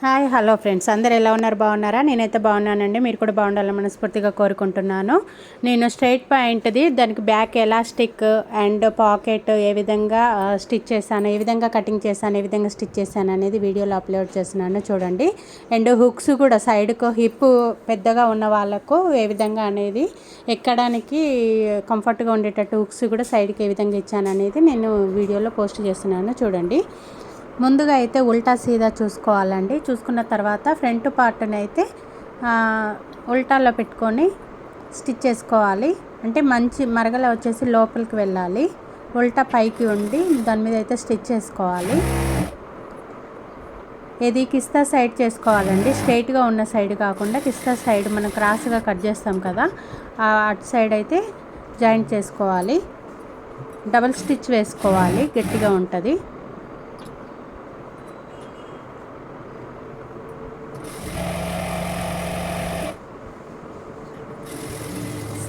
Hi hello friends, అందరు ఎలా ఉన్నారు? బాగున్నారా? నేనైతే బాగున్నానండి. మీరు కూడా బాగుండాలని మనస్ఫూర్తిగా కోరుకుంటున్నాను. నేను స్ట్రైట్ పాయింట్ది దానికి బ్యాక్ ఎలాస్టిక్ అండ్ పాకెట్ ఏ విధంగా స్టిచ్ చేశాను, ఏ విధంగా కటింగ్ చేశాను, ఏ విధంగా స్టిచ్ చేశాను అనేది వీడియోలో అప్లోడ్ చేస్తున్నాను చూడండి. అండ్ హుక్స్ కూడా సైడ్కు హిప్ పెద్దగా ఉన్న వాళ్ళకు ఏ విధంగా అనేది ఎక్కడానికి కంఫర్ట్గా ఉండేటట్టు హుక్స్ కూడా సైడ్కి ఏ విధంగా ఇచ్చాను అనేది నేను వీడియోలో పోస్ట్ చేస్తున్నాను చూడండి. ముందుగా అయితే ఉల్టా సీదా చూసుకోవాలండి. చూసుకున్న తర్వాత ఫ్రంట్ పార్ట్ని అయితే ఉల్టాలో పెట్టుకొని స్టిచ్ చేసుకోవాలి. అంటే మంచి మరగలో వచ్చేసి లోపలికి వెళ్ళాలి, ఉల్టా పైకి ఉండి దాని మీద అయితే స్టిచ్ చేసుకోవాలి. ఇది కిస్తా సైడ్ చేసుకోవాలండి, స్ట్రైట్గా ఉన్న సైడ్ కాకుండా కిస్తా సైడ్ మనం క్రాస్గా కట్ చేస్తాం కదా, అటు సైడ్ అయితే జాయింట్ చేసుకోవాలి. డబల్ స్టిచ్ వేసుకోవాలి, గట్టిగా ఉంటుంది.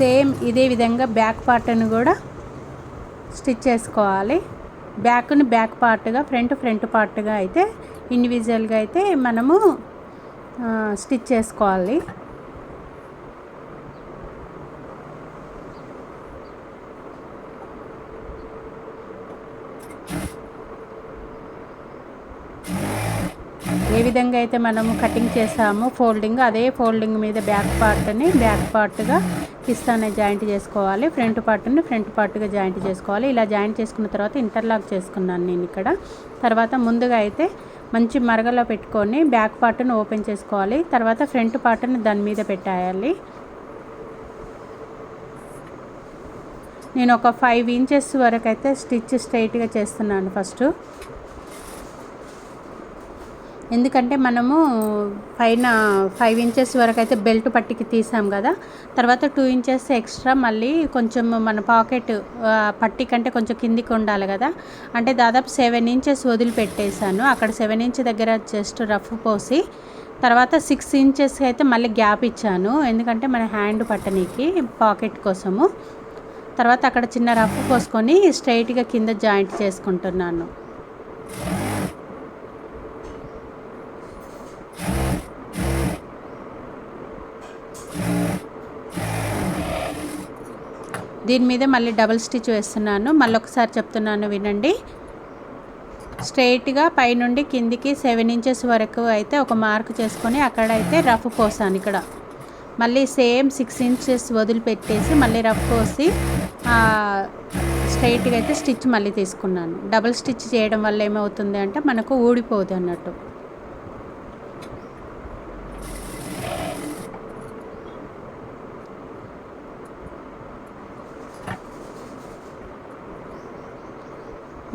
సేమ్ ఇదే విధంగా బ్యాక్ పార్ట్ని కూడా స్టిచ్ చేసుకోవాలి. బ్యాక్ని బ్యాక్ పార్ట్గా, ఫ్రంట్ పార్ట్గా అయితే ఇండివిజువల్గా అయితే మనము స్టిచ్ చేసుకోవాలి. ఏ విధంగా అయితే మనము కటింగ్ చేసామో ఫోల్డింగ్, అదే ఫోల్డింగ్ మీద బ్యాక్ పార్ట్ని బ్యాక్ పార్ట్గా కిస్తానే జాయింట్ చేసుకోవాలి. ఫ్రంట్ పార్ట్ని ఫ్రంట్ పార్ట్గా జాయింట్ చేసుకోవాలి. ఇలా జాయింట్ చేసుకున్న తర్వాత ఇంటర్లాక్ చేసుకున్నాను నేను ఇక్కడ. తర్వాత ముందుగా అయితే మంచి మరగలో పెట్టుకొని బ్యాక్ పార్ట్ని ఓపెన్ చేసుకోవాలి. తర్వాత ఫ్రంట్ పార్ట్ని దాని మీద పెట్టేయాలి. నేను ఒక 5 ఇంచెస్ వరకు అయితే స్టిచ్ స్ట్రైట్గా చేస్తున్నాను ఫస్ట్. ఎందుకంటే మనము పైన 5 ఇంచెస్ వరకు అయితే బెల్ట్ పట్టికి తీసాం కదా, తర్వాత 2 ఇంచెస్ ఎక్స్ట్రా మళ్ళీ కొంచెం మన పాకెట్ పట్టి కంటే కొంచెం కిందికి ఉండాలి కదా, అంటే దాదాపు 7 ఇంచెస్ వదిలిపెట్టేశాను. అక్కడ 7 ఇంచ్ దగ్గర జస్ట్ రఫ్ పోసి తర్వాత 6 ఇంచెస్ అయితే మళ్ళీ గ్యాప్ ఇచ్చాను, ఎందుకంటే మన హ్యాండ్ పట్టనీకి పాకెట్ కోసము. తర్వాత అక్కడ చిన్న రఫ్ పోసుకొని స్ట్రైట్గా కింద జాయింట్ చేసుకుంటున్నాను. దీని మీద మళ్ళీ డబుల్ స్టిచ్ వేస్తున్నాను. మళ్ళీ ఒకసారి చెప్తున్నాను వినండి. స్ట్రైట్గా పైనుండి కిందికి 7 ఇంచెస్ వరకు అయితే ఒక మార్క్ చేసుకొని అక్కడైతే రఫ్ పోసాను. ఇక్కడ మళ్ళీ సేమ్ 6 ఇంచెస్ వదిలిపెట్టేసి మళ్ళీ రఫ్ పోసి స్ట్రైట్గా అయితే స్టిచ్ మళ్ళీ తీసుకున్నాను. డబుల్ స్టిచ్ చేయడం వల్ల ఏమవుతుంది అంటే మనకు ఊడిపోదు అన్నట్టు.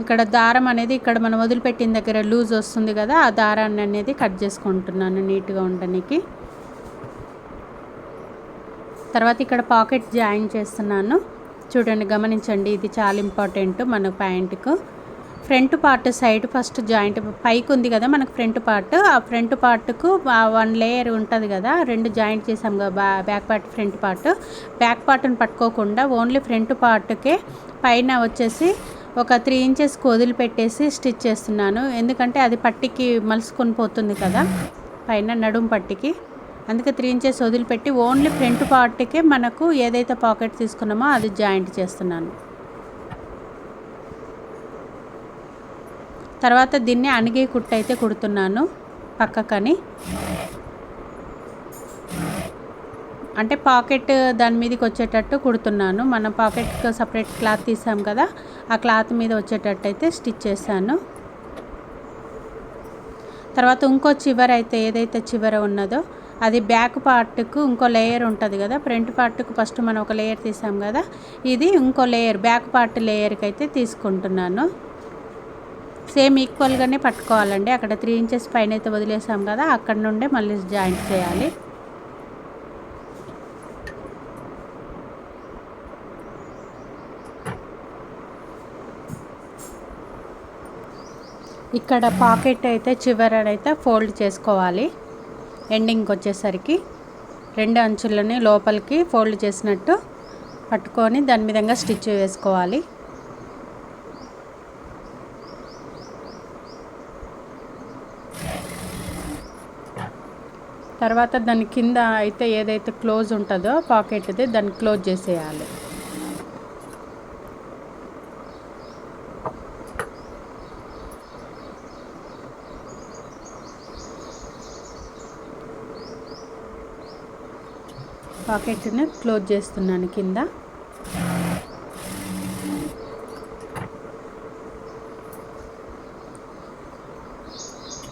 ఇక్కడ దారం అనేది ఇక్కడ మనం వదిలిపెట్టిన దగ్గర లూజ్ వస్తుంది కదా, ఆ దారాన్ని అనేది కట్ చేసుకుంటున్నాను నీట్గా ఉండడానికి. తర్వాత ఇక్కడ పాకెట్ జాయిన్ చేస్తున్నాను చూడండి, గమనించండి. ఇది చాలా ఇంపార్టెంట్ మన ప్యాంటుకు. Front part side first joint పైకి ఉంది కదా మనకు ఫ్రంట్ పార్ట్, ఆ ఫ్రంట్ పార్ట్కు 1 లేయర్ ఉంటుంది కదా, 2 జాయింట్ చేసాం కదా back part front part. Back పార్ట్ని పట్టుకోకుండా ఓన్లీ ఫ్రంట్ పార్ట్కే పైన వచ్చేసి ఒక 3 ఇంచెస్కి వదిలిపెట్టేసి స్టిచ్ చేస్తున్నాను. ఎందుకంటే అది పట్టికి మలుసుకొని పోతుంది కదా పైన నడుము పట్టికి, అందుకే 3 ఇంచెస్ వదిలిపెట్టి ఓన్లీ ఫ్రంట్ పార్ట్కే మనకు ఏదైతే పాకెట్ తీసుకున్నామో అది జాయింట్ చేస్తున్నాను. తర్వాత దీన్ని అణిగే కుట్టు అయితే కుడుతున్నాను పక్కకని, అంటే పాకెట్ దాని మీదకి వచ్చేటట్టు కుడుతున్నాను. మనం పాకెట్కి సపరేట్ క్లాత్ తీసాం కదా, ఆ క్లాత్ మీద వచ్చేటట్టు అయితే స్టిచ్ చేశాను. తర్వాత ఇంకో చివర అయితే ఏదైతే చివర ఉన్నదో అది బ్యాక్ పార్ట్కు ఇంకో లేయర్ ఉంటుంది కదా, ఫ్రంట్ పార్ట్కు ఫస్ట్ మనం ఒక లేయర్ తీసాం కదా, ఇది ఇంకో లేయర్ బ్యాక్ పార్ట్ లేయర్కి అయితే తీసుకుంటున్నాను. సేమ్ ఈక్వల్గానే పట్టుకోవాలండి. అక్కడ 3 ఇంచెస్ పైన అయితే వదిలేసాం కదా, అక్కడ నుండే మళ్ళీ జాయింట్ చేయాలి. ఇక్కడ పాకెట్ అయితే చివరనైతే ఫోల్డ్ చేసుకోవాలి. ఎండింగ్కి వచ్చేసరికి 2 అంచులని లోపలికి ఫోల్డ్ చేసినట్టు పట్టుకొని దాని విధంగా స్టిచ్ వేసుకోవాలి. తర్వాత దాని కింద అయితే ఏదైతే క్లోజ్ ఉంటుందో పాకెట్ది దాన్ని క్లోజ్ చేసేయాలి. పాకెట్ని క్లోజ్ చేస్తున్నాను కింద.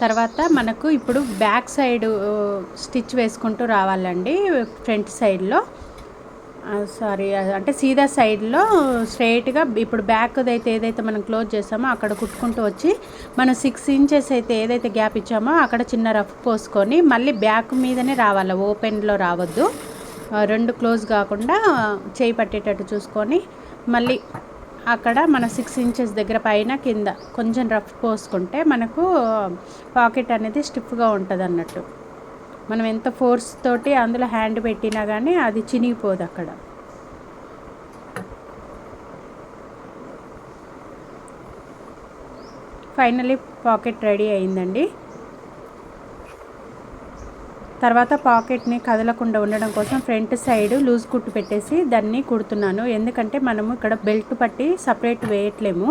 తర్వాత మనకు ఇప్పుడు బ్యాక్ సైడ్ స్టిచ్ వేసుకుంటూ రావాలండి. ఫ్రంట్ సైడ్లో అంటే సీదా సైడ్లో స్ట్రైట్గా ఇప్పుడు బ్యాక్ది అయితే ఏదైతే మనం క్లోజ్ చేసామో అక్కడ కుట్టుకుంటూ వచ్చి మనం 6 ఇంచెస్ అయితే ఏదైతే గ్యాప్ ఇచ్చామో అక్కడ చిన్న రఫ్ పోసుకొని మళ్ళీ బ్యాక్ మీదనే రావాలి, ఓపెన్లో రావద్దు. 2 క్లోజ్ కాకుండా చేయి పట్టేటట్టు చూసుకొని మళ్ళీ అక్కడ మన 6 ఇంచెస్ దగ్గర పైన కింద కొంచెం రఫ్ పోసుకుంటే మనకు పాకెట్ అనేది స్టిఫ్గా ఉంటుంది అన్నట్టు. మనం ఎంత ఫోర్స్ తోటి అందులో హ్యాండ్ పెట్టినా కానీ అది చినిగిపోదు అక్కడ. ఫైనలీ పాకెట్ రెడీ అయిందండి. తర్వాత పాకెట్ని కదలకుండా ఉండడం కోసం ఫ్రంట్ సైడ్ లూజ్ కుట్టు పెట్టేసి దాన్ని కుడుతున్నాను. ఎందుకంటే మనము ఇక్కడ బెల్ట్ పట్టి సపరేట్ వేయట్లేము,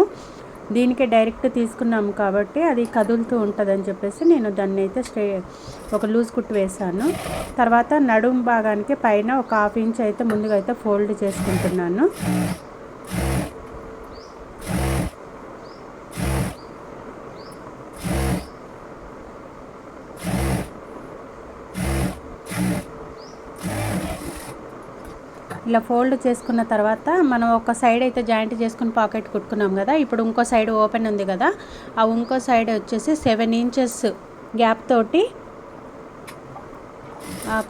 దీనికే డైరెక్ట్ తీసుకున్నాము కాబట్టి అది కదులుతూ ఉంటుందని చెప్పేసి నేను దాన్ని అయితే ఒక లూజ్ కుట్టు వేసాను. తర్వాత నడుం భాగానికి పైన ఒక 1/2 ఇంచ్ అయితే ముందుగా అయితే ఫోల్డ్ చేసుకుంటున్నాను. ఇలా ఫోల్డ్ చేసుకున్న తర్వాత మనం ఒక సైడ్ అయితే జాయింట్ చేసుకుని పాకెట్ కుట్టుకున్నాం కదా, ఇప్పుడు ఇంకో సైడ్ ఓపెన్ ఉంది కదా, ఆ ఇంకో సైడ్ వచ్చేసి 7 ఇంచెస్ గ్యాప్ తోటి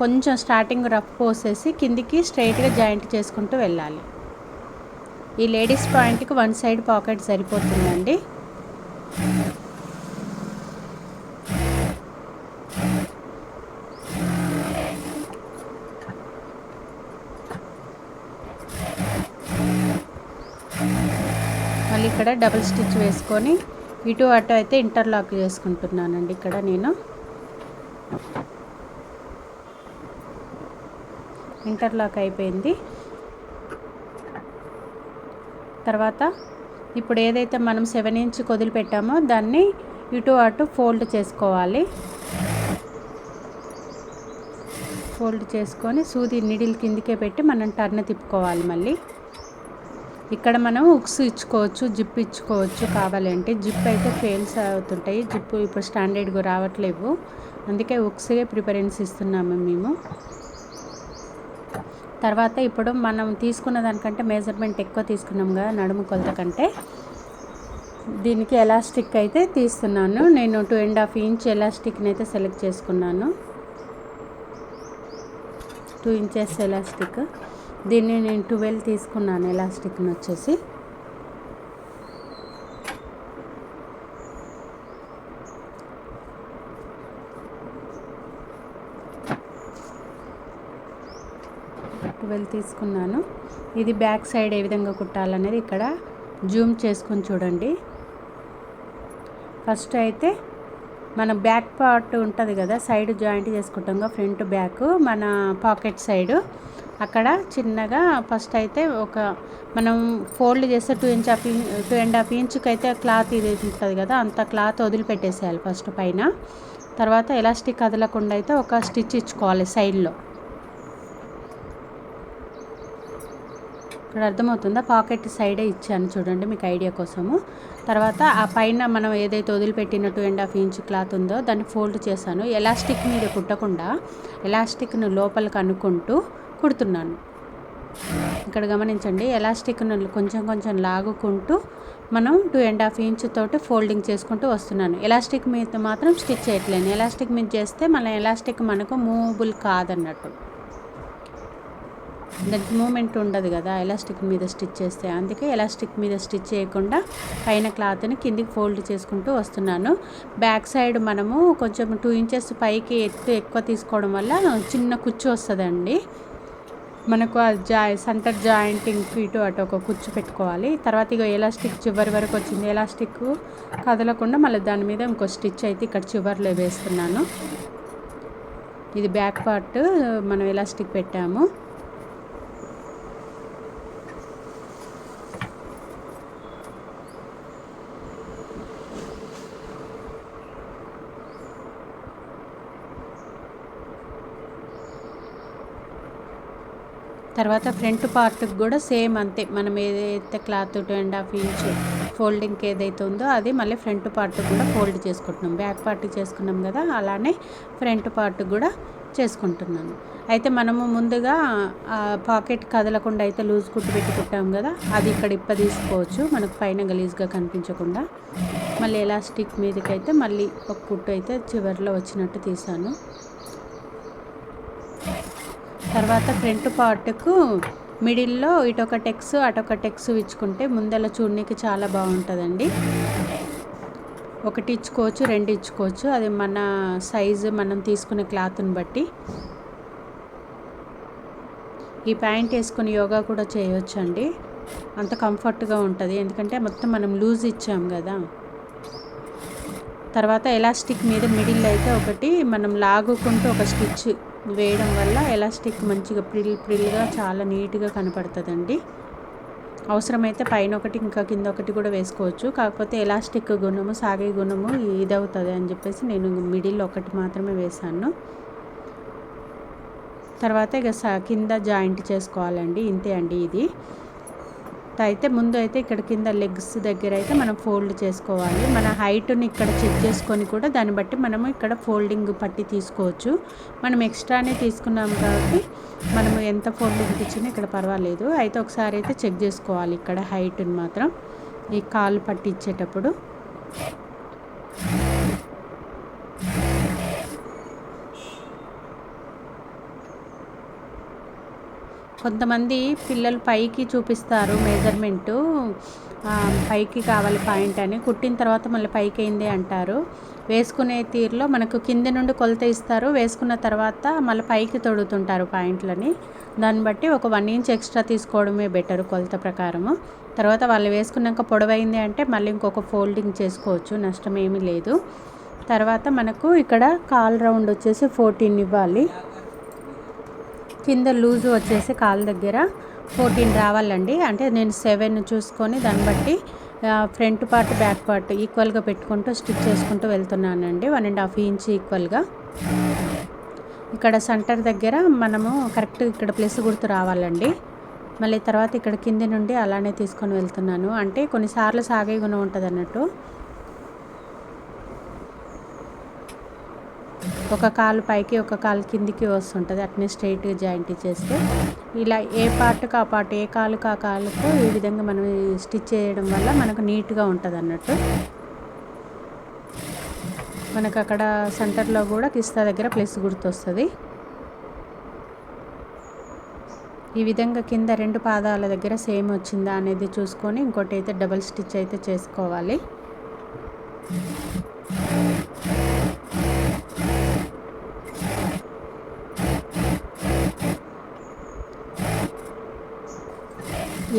కొంచెం స్టార్టింగ్ రఫ్ పోసేసి కిందికి స్ట్రైట్గా జాయింట్ చేసుకుంటూ వెళ్ళాలి. ఈ లేడీస్ పాయింట్కి 1 సైడ్ పాకెట్ సరిపోతుందండి. మళ్ళీ ఇక్కడ డబుల్ స్టిచ్ వేసుకొని ఇటు అటు అయితే ఇంటర్లాక్ చేసుకుంటున్నానండి. ఇక్కడ నేను ఇంటర్లాక్ అయిపోయింది. తర్వాత ఇప్పుడు ఏదైతే మనం 7 ఇంచ్ వదిలిపెట్టామో దాన్ని ఇటు అటు ఫోల్డ్ చేసుకోవాలి. ఫోల్డ్ చేసుకొని సూది నీడిల్ కిందికే పెట్టి మనం టర్న్ తిప్పుకోవాలి. మళ్ళీ ఇక్కడ మనం హుక్స్ ఇచ్చుకోవచ్చు, జిప్ ఇచ్చుకోవచ్చు కావాలంటే. జిప్ అయితే ఫెయిల్స్ అవుతుంటాయి, జిప్ ఇప్పుడు స్టాండర్డ్గా రావట్లేవు, అందుకే హుక్స్కే ప్రిఫరెన్స్ ఇస్తున్నాము మేము. తర్వాత ఇప్పుడు మనం తీసుకున్న దానికంటే మెజర్మెంట్ ఎక్కువ తీసుకున్నాం కదా నడుము కొలత కంటే, దీనికి ఎలాస్టిక్ అయితే తీస్తున్నాను. నేను 2.5 ఇంచ్ ఎలాస్టిక్ని అయితే సెలెక్ట్ చేసుకున్నాను. 2 ఇంచెస్ ఎలాస్టిక్, దీన్ని నేను 12 తీసుకున్నాను ఎలాస్టిక్ని వచ్చేసి. తీసుకున్నాను. ఇది బ్యాక్ సైడ్ ఏ విధంగా కుట్టాలనేది ఇక్కడ జూమ్ చేసుకొని చూడండి. ఫస్ట్ అయితే మన బ్యాక్ పార్ట్ ఉంటుంది కదా, సైడ్ జాయింట్ చేసుకుంటాం ఫ్రంట్ బ్యాక్, మన పాకెట్ సైడు అక్కడ చిన్నగా ఫస్ట్ అయితే ఒక మనం ఫోల్డ్ చేస్తే 2.5 ఇంచుకి అయితే క్లాత్ ఇది ఉంటుంది కదా, అంత క్లాత్ వదిలిపెట్టేసేయాలి ఫస్ట్ పైన. తర్వాత ఎలాస్టిక్ కదలకుండా అయితే ఒక స్టిచ్ ఇచ్చుకోవాలి సైడ్లో. ఇక్కడ అర్థమవుతుందా, పాకెట్ సైడే ఇచ్చాను చూడండి మీకు ఐడియా కోసము. తర్వాత ఆ పైన మనం ఏదైతే వదిలిపెట్టిన 2.5 ఇంచ్ క్లాత్ ఉందో దాన్ని ఫోల్డ్ చేశాను. ఎలాస్టిక్ మీద కుట్టకుండా ఎలాస్టిక్ను లోపలికి అనుకుంటూ కుడుతున్నాను. ఇక్కడ గమనించండి, ఎలాస్టిక్ను కొంచెం కొంచెం లాగుకుంటూ మనం 2.5 ఇంచ్ తోటి ఫోల్డింగ్ చేసుకుంటూ వస్తున్నాను. ఎలాస్టిక్ మీద మాత్రం స్టిచ్ చేయట్లేను, ఎలాస్టిక్ మీద చేస్తే మళ్ళీ ఎలాస్టిక్ మనకు మూవబుల్ కాదన్నట్టు, దానికి మూమెంట్ ఉండదు కదా ఎలాస్టిక్ మీద స్టిచ్ చేస్తే, అందుకే ఎలాస్టిక్ మీద స్టిచ్ చేయకుండా పైన క్లాత్ని కిందికి ఫోల్డ్ చేసుకుంటూ వస్తున్నాను. బ్యాక్ సైడ్ మనము కొంచెం 2 ఇంచెస్ పైకి ఎత్తు ఎక్కువ తీసుకోవడం వల్ల చిన్న కుచ్చు వస్తుందండి మనకు. ఆ సెంటర్ జాయింటింగ్ ఇటు అటు ఒక కుచ్చు పెట్టుకోవాలి. తర్వాత ఇక ఎలాస్టిక్ చివరి వరకు వచ్చింది, ఎలాస్టిక్ కదలకుండా మళ్ళీ దాని మీద ఇంకో స్టిచ్ అయితే ఇక్కడ చివర్లో వేస్తున్నాను. ఇది బ్యాక్ పార్ట్ మనం ఎలాస్టిక్ పెట్టాము. తర్వాత ఫ్రంట్ పార్ట్కి కూడా సేమ్ అంతే, మనం ఏదైతే క్లాత్ 2.5 ఇంచ్ ఫోల్డింగ్కి ఏదైతే ఉందో అది మళ్ళీ ఫ్రంట్ పార్ట్ కూడా ఫోల్డ్ చేసుకుంటున్నాం. బ్యాక్ పార్ట్ చేసుకున్నాం కదా, అలానే ఫ్రంట్ పార్ట్ కూడా చేసుకుంటున్నాను. అయితే మనము ముందుగా పాకెట్ కదలకుండా అయితే లూజ్ కుట్టు పెట్టి కుట్టాం కదా, అది ఇక్కడ తీసుకోవచ్చు మనకు పైన గలీజ్గా కనిపించకుండా. మళ్ళీ ఎలాస్టిక్ మీదకైతే మళ్ళీ ఒక కుట్టు అయితే చివరిలో వచ్చినట్టు తీసాను. తర్వాత ఫ్రంట్ పార్ట్కు మిడిల్లో ఇటొక టెక్స్ అటొక టెక్స్ ఇచ్చుకుంటే ముందల చూడడానికి చాలా బాగుంటుందండి. ఒకటి ఇచ్చుకోవచ్చు, 2 ఇచ్చుకోవచ్చు, అది మన సైజు మనం తీసుకునే క్లాత్ని బట్టి. ఈ ప్యాంట్ వేసుకుని యోగా కూడా చేయవచ్చు అండి, అంత కంఫర్ట్గా ఉంటుంది, ఎందుకంటే మొత్తం మనం లూజ్ ఇచ్చాం కదా. తర్వాత ఎలాస్టిక్ మీద మిడిల్ అయితే ఒకటి మనం లాగుకుంటూ ఒక స్టిచ్ వేయడం వల్ల ఎలాస్టిక్ మంచిగా ప్రిల్గా చాలా నీట్గా కనపడుతుందండి. అవసరమైతే పైన ఒకటి ఇంకా కింద ఒకటి కూడా వేసుకోవచ్చు, కాకపోతే ఎలాస్టిక్ గుణము సాగే గుణము ఇదవుతుంది అని చెప్పేసి నేను మిడిల్ ఒకటి మాత్రమే వేసాను. తర్వాత ఇక కింద జాయింట్ చేసుకోవాలండి, ఇంతే అండి ఇది. అయితే ముందు అయితే ఇక్కడ కింద లెగ్స్ దగ్గర అయితే మనం ఫోల్డ్ చేసుకోవాలి. మన హైట్ని ఇక్కడ చెక్ చేసుకొని కూడా దాన్ని బట్టి మనము ఇక్కడ ఫోల్డింగ్ పట్టి తీసుకోవచ్చు. మనం ఎక్స్ట్రానే తీసుకున్నాం కాబట్టి మనము ఎంత ఫోల్డింగ్ ఇచ్చినా ఇక్కడ పర్వాలేదు. అయితే ఒకసారి అయితే చెక్ చేసుకోవాలి ఇక్కడ హైట్ని మాత్రం ఈ కాలు పట్టి ఇచ్చేటప్పుడు. కొంతమంది పిల్లలు పైకి చూపిస్తారు మెజర్మెంటు, పైకి కావాలి పాయింట్ అని, కుట్టిన తర్వాత మళ్ళీ పైకి అయింది అంటారు. వేసుకునే తీరులో మనకు కింద నుండి కొలత ఇస్తారు, వేసుకున్న తర్వాత మళ్ళీ పైకి తొడుగుతుంటారు పాయింట్లని. దాన్ని బట్టి ఒక 1 ఇంచ్ ఎక్స్ట్రా తీసుకోవడమే బెటర్ కొలత ప్రకారము. తర్వాత వాళ్ళు వేసుకున్నాక పొడవైంది అంటే మళ్ళీ ఇంకొక ఫోల్డింగ్ చేసుకోవచ్చు, నష్టం ఏమీ లేదు. తర్వాత మనకు ఇక్కడ కాల్ రౌండ్ వచ్చేసి 14 ఇవ్వాలి. కింద లూజు వచ్చేసి కాలు దగ్గర 14 రావాలండి. అంటే నేను 7 చూసుకొని దాన్ని బట్టి ఫ్రంట్ పార్ట్ బ్యాక్ పార్ట్ ఈక్వల్గా పెట్టుకుంటూ స్టిచ్ చేసుకుంటూ వెళ్తున్నానండి. 1.5 ఇంచ్ ఈక్వల్గా. ఇక్కడ సెంటర్ దగ్గర మనము కరెక్ట్ ఇక్కడ ప్లస్ గుర్తు రావాలండి. మళ్ళీ తర్వాత ఇక్కడ కింది నుండి అలానే తీసుకొని వెళ్తున్నాను, అంటే కొన్నిసార్లు సాగే గుణం ఉంటుంది అన్నట్టు. ఒక కాలు పైకి ఒక కాలు కిందికి వస్తుంటుంది, అట్నే స్ట్రైట్గా జాయింట్ చేస్తే ఇలా ఏ పార్ట్కి ఆ పార్ట్, ఏ కాలుకి ఆ కాలుకు ఈ విధంగా మనం స్టిచ్ చేయడం వల్ల మనకు నీట్గా ఉంటుంది అన్నట్టు. మనకు అక్కడ సెంటర్లో కూడా కిస్తా దగ్గర ప్లస్ గుర్తు వస్తుంది. ఈ విధంగా కింద 2 పాదాల దగ్గర సేమ్ వచ్చిందా అనేది చూసుకొని ఇంకోటి అయితే డబల్ స్టిచ్ అయితే చేసుకోవాలి.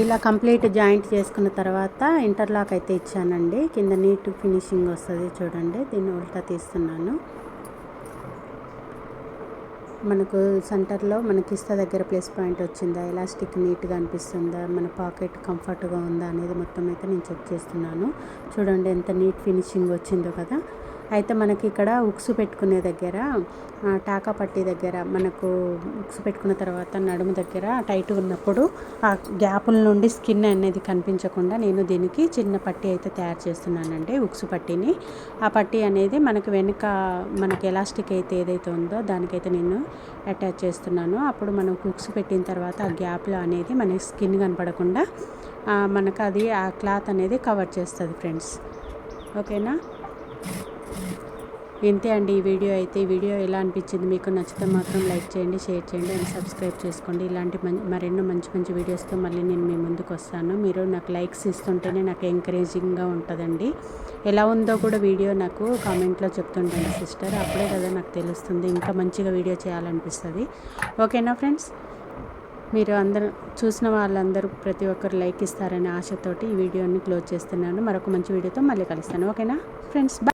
ఇలా కంప్లీట్ జాయింట్ చేసుకున్న తర్వాత ఇంటర్లాక్ అయితే ఇచ్చానండి. కింద నీట్ ఫినిషింగ్ వస్తుంది చూడండి. దీన్ని ఉల్టా తీస్తున్నాను. మనకు సెంటర్లో మనకి ఇస్తా దగ్గర ప్లస్ పాయింట్ వచ్చిందా, ఎలాస్టిక్ నీట్గా అనిపిస్తుందా, మన పాకెట్ కంఫర్ట్గా ఉందా అనేది మొత్తం అయితే నేను చెక్ చేస్తున్నాను. చూడండి ఎంత నీట్ ఫినిషింగ్ వచ్చిందో కదా. అయితే మనకి ఇక్కడ ఉక్స్ పెట్టుకునే దగ్గర టాకా పట్టి దగ్గర మనకు ఉక్స్ పెట్టుకున్న తర్వాత నడుము దగ్గర టైట్గా ఉన్నప్పుడు ఆ గ్యాపుల నుండి స్కిన్ అనేది కనిపించకుండా నేను దీనికి చిన్న పట్టి అయితే తయారు చేస్తున్నానండి, ఉక్స్ పట్టిని. ఆ పట్టి అనేది మనకు వెనుక మనకి ఎలాస్టిక్ అయితే ఏదైతే ఉందో దానికైతే నేను అటాచ్ చేస్తున్నాను. అప్పుడు మనం ఉక్స్ పెట్టిన తర్వాత ఆ గ్యాప్లో అనేది మన స్కిన్ కనపడకుండా మనకు అది ఆ క్లాత్ అనేది కవర్ చేస్తుంది ఫ్రెండ్స్. ఓకేనా, ఇంతే అండి ఈ వీడియో అయితే. ఈ వీడియో ఎలా అనిపించింది, మీకు నచ్చితే మాత్రం లైక్ చేయండి, షేర్ చేయండి అండ్ సబ్స్క్రైబ్ చేసుకోండి. ఇలాంటి మరెన్నో మంచి మంచి వీడియోస్తో మళ్ళీ నేను మీ ముందుకు వస్తాను. మీరు నాకు లైక్స్ ఇస్తుంటేనే నాకు ఎంకరేజింగ్గా ఉంటుందండి. ఎలా ఉందో కూడా వీడియో నాకు కామెంట్లో చెప్తుంటండి సిస్టర్, అప్పుడే కదా నాకు తెలుస్తుంది ఇంకా మంచిగా వీడియో చేయాలనిపిస్తుంది. ఓకేనా ఫ్రెండ్స్, మీరు అందరూ చూసిన వాళ్ళందరూ ప్రతి ఒక్కరు లైక్ ఇస్తారనే ఆశతోటి ఈ వీడియోని క్లోజ్ చేస్తున్నాను. మరొక మంచి వీడియోతో మళ్ళీ కలుస్తాను. ఓకేనా ఫ్రెండ్స్, బాయ్.